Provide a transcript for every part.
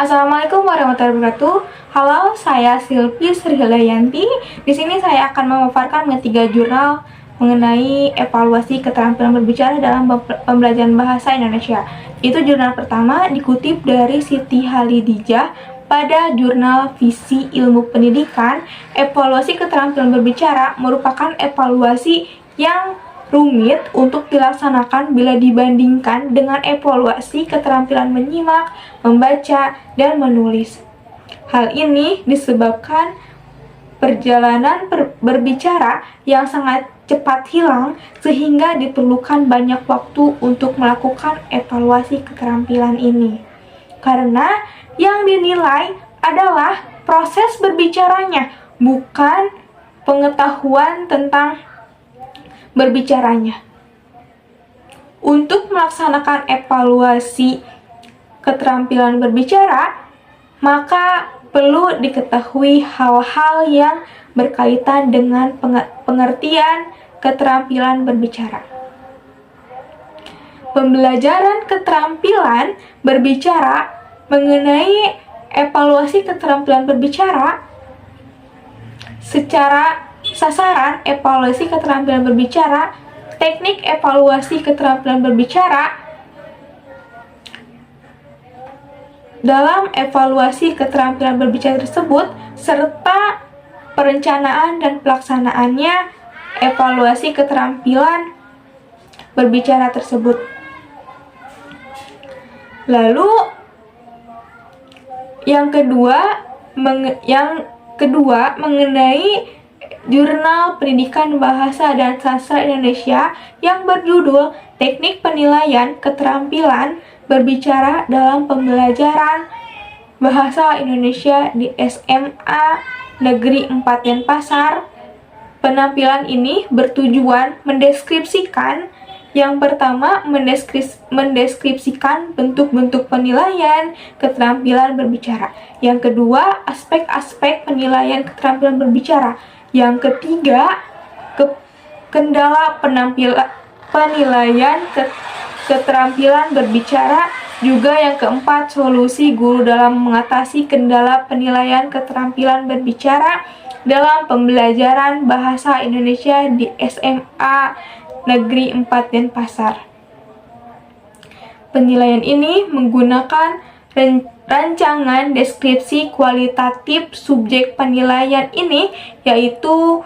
Assalamualaikum warahmatullahi wabarakatuh. Halo, saya Silvi Srihidayanti. Di sini saya akan memaparkan tiga jurnal mengenai evaluasi keterampilan berbicara dalam pembelajaran bahasa Indonesia. Itu jurnal pertama dikutip dari Siti Halidijah pada jurnal Visi Ilmu Pendidikan. Evaluasi keterampilan berbicara merupakan evaluasi yang rumit untuk dilaksanakan bila dibandingkan dengan evaluasi keterampilan menyimak, membaca, dan menulis. Hal ini disebabkan perjalanan berbicara yang sangat cepat hilang sehingga diperlukan banyak waktu untuk melakukan evaluasi keterampilan ini. Karena yang dinilai adalah proses berbicaranya, bukan pengetahuan tentang berbicaranya. Untuk melaksanakan evaluasi keterampilan berbicara, maka perlu diketahui hal-hal yang berkaitan dengan pengertian keterampilan berbicara. Pembelajaran keterampilan berbicara mengenai evaluasi keterampilan berbicara secara sasaran evaluasi keterampilan berbicara, teknik evaluasi keterampilan berbicara. Dalam evaluasi keterampilan berbicara tersebut, serta perencanaan dan pelaksanaannya evaluasi keterampilan berbicara tersebut. Lalu yang kedua mengenai Jurnal Pendidikan Bahasa dan Sastra Indonesia yang berjudul Teknik Penilaian Keterampilan Berbicara dalam Pembelajaran Bahasa Indonesia di SMA Negeri 4 Denpasar. Penampilan ini bertujuan mendeskripsikan, yang pertama mendeskripsikan bentuk-bentuk penilaian keterampilan berbicara. Yang kedua, aspek-aspek penilaian keterampilan berbicara. Yang ketiga, kendala penilaian keterampilan berbicara. Juga yang keempat, solusi guru dalam mengatasi kendala penilaian keterampilan berbicara dalam pembelajaran bahasa Indonesia di SMA Negeri 4 Denpasar. Penilaian ini menggunakan rancangan deskripsi kualitatif subjek penilaian ini, yaitu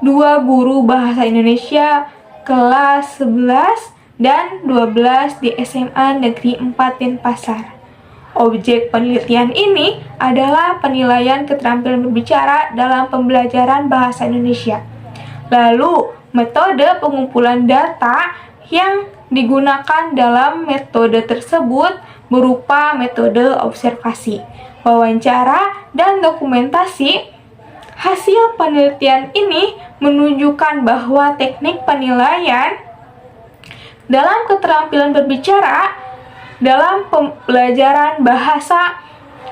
2 guru bahasa Indonesia kelas 11 dan 12 di SMA Negeri 4 Denpasar. Objek penelitian ini adalah penilaian keterampilan berbicara dalam pembelajaran bahasa Indonesia. Lalu, metode pengumpulan data yang digunakan dalam metode tersebut berupa metode observasi, wawancara, dan dokumentasi. Hasil penelitian ini menunjukkan bahwa teknik penilaian dalam keterampilan berbicara dalam pembelajaran bahasa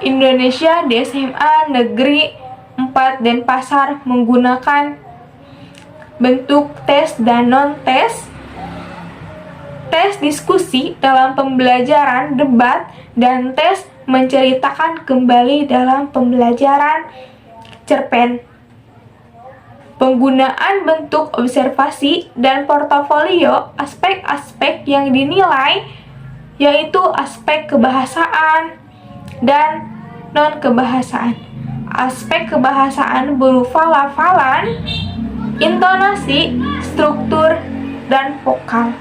Indonesia di SMA Negeri 4 Denpasar menggunakan bentuk tes dan non-tes, tes diskusi dalam pembelajaran debat, dan tes menceritakan kembali dalam pembelajaran cerpen. Penggunaan bentuk observasi dan portofolio, aspek-aspek yang dinilai yaitu aspek kebahasaan dan non-kebahasaan. Aspek kebahasaan berupa lafalan, intonasi, struktur, dan vokal.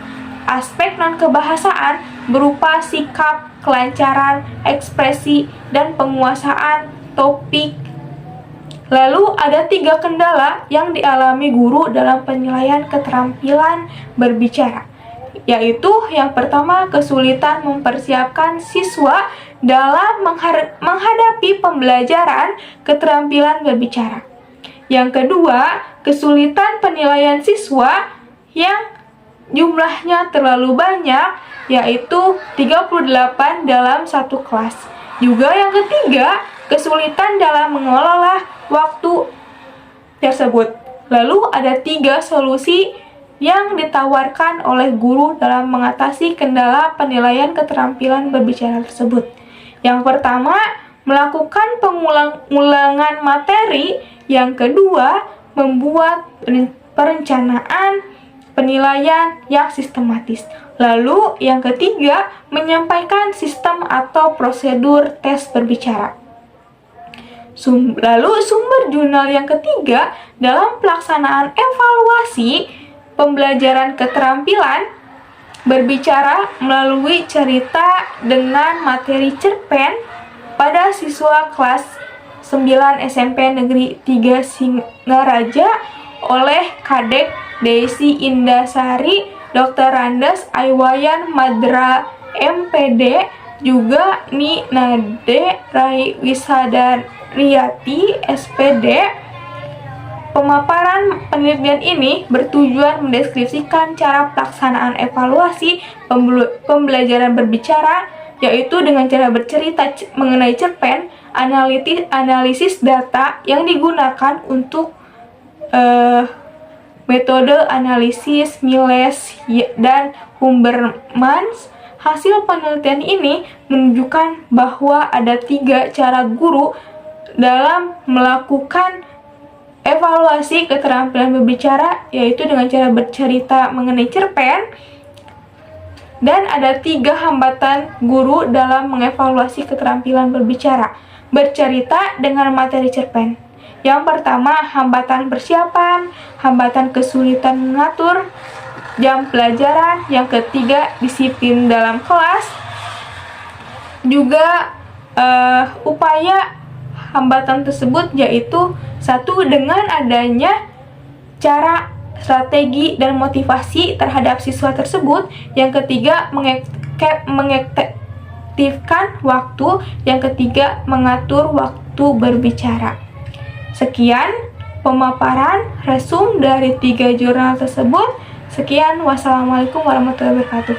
Aspek non-kebahasaan berupa sikap, kelancaran, ekspresi, dan penguasaan topik. Lalu ada 3 kendala yang dialami guru dalam penilaian keterampilan berbicara, yaitu yang pertama, kesulitan mempersiapkan siswa dalam menghadapi pembelajaran keterampilan berbicara. Yang kedua, kesulitan penilaian siswa yang jumlahnya terlalu banyak, yaitu 38 dalam satu kelas. Juga yang ketiga, kesulitan dalam mengelola waktu tersebut. Lalu ada 3 solusi yang ditawarkan oleh guru dalam mengatasi kendala penilaian keterampilan berbicara tersebut. Yang pertama, melakukan pengulangan materi. Yang kedua, membuat perencanaan penilaian yang sistematis. Lalu, yang ketiga, menyampaikan sistem atau prosedur tes berbicara. Lalu, sumber jurnal yang ketiga dalam pelaksanaan evaluasi pembelajaran keterampilan berbicara melalui cerita dengan materi cerpen pada siswa kelas 9 SMP Negeri 3 Singaraja oleh Kadek Desi Indasari, Dr. Randes Aiwayan Madra MPD, juga Ni Nade Rai Wisadariati SPD. Pemaparan penelitian ini bertujuan mendeskripsikan cara pelaksanaan evaluasi pembelajaran berbicara, yaitu dengan cara bercerita mengenai cerpen, analisis data yang digunakan untuk metode analisis Miles dan Humbermans. Hasil penelitian ini menunjukkan bahwa ada 3 cara guru dalam melakukan evaluasi keterampilan berbicara, yaitu dengan cara bercerita mengenai cerpen, dan ada 3 hambatan guru dalam mengevaluasi keterampilan berbicara. Bercerita dengan materi cerpen. Yang pertama, hambatan persiapan, hambatan kesulitan mengatur jam pelajaran. Yang ketiga, disiplin dalam kelas. Juga upaya hambatan tersebut yaitu: 1. Dengan adanya cara, strategi, dan motivasi terhadap siswa tersebut. Yang ketiga, mengefektifkan waktu. Yang ketiga, mengatur waktu berbicara. Sekian pemaparan resum dari 3 jurnal tersebut. Sekian, wassalamualaikum warahmatullahi wabarakatuh.